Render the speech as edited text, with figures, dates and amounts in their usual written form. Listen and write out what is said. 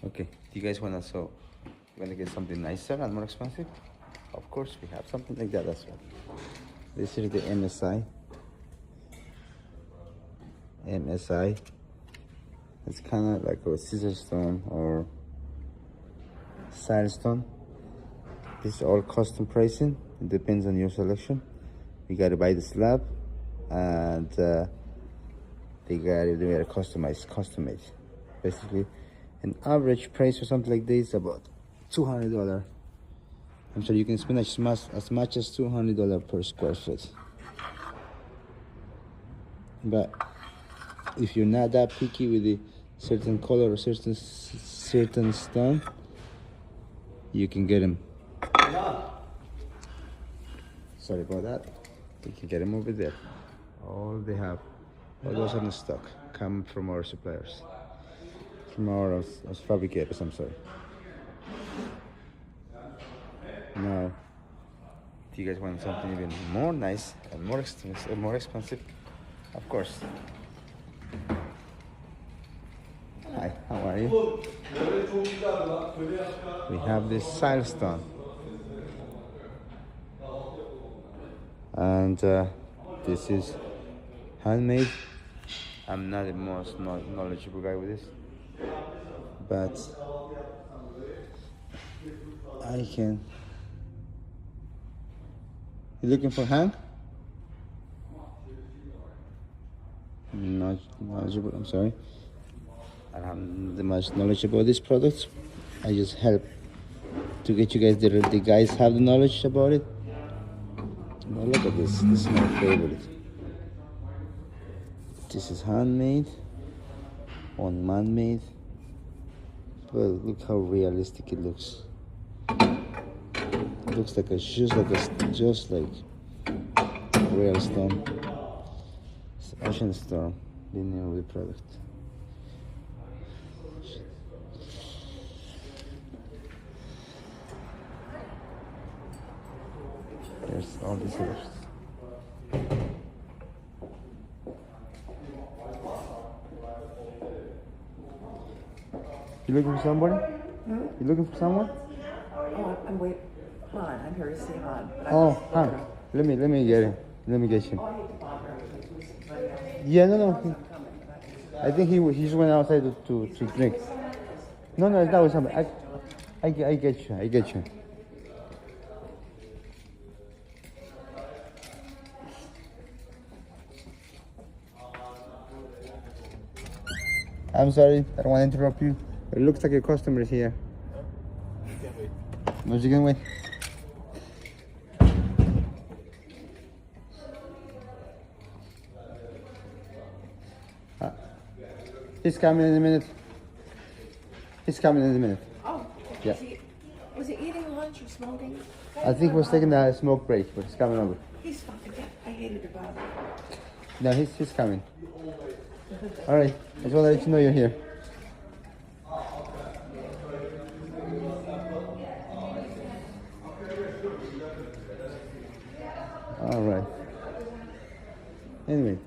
Okay, do you guys wanna get something nicer and more expensive? Of course, we have something like that as well. This is the MSI. MSI. It's kind of like a scissor stone or silestone. This is all custom pricing. It depends on your selection. You gotta buy the slab, and they gotta do it custom made. Basically, an average price for something like this is about $200. I'm sure you can spend as much as $200 per square foot. But if you're not that picky with the certain color or certain stone, you can get them. Sorry about that. You can get them over there. All those are in stock. Come from our suppliers, from our fabricators. I'm sorry. Now, if you guys want something even more nice and more expensive, of course. Hi, how are you? We have this silestone, and this is handmade. I'm not the most knowledgeable guy with this, but I can. You looking for hand? Not knowledgeable. I'm sorry. I don't have the much knowledge about this product. I just help to get you guys the guys have the knowledge about it. Now look at this. This is my favorite. This is handmade on man-made. Well, look how realistic it looks. It looks like just like real stone. It's ocean storm, the name of the product. There's all these others. You looking for somebody? Hmm? You looking for someone? Oh, I'm waiting. Han, I'm here to see Han. Oh, Han. Let me get him. Let me get him. Yeah, no. I think he just went outside to drink. No, that was somebody. I get you. I'm sorry, I don't want to interrupt you. It looks like your customer is here. You can't wait. No, you can wait. He's coming in a minute. Oh, Yeah. Was he eating lunch or smoking? I think he was taking a smoke break, but he's coming over. He's fine. I hated to bother. No, he's coming. All right, I just want to let you know you're here. All right. Anyway.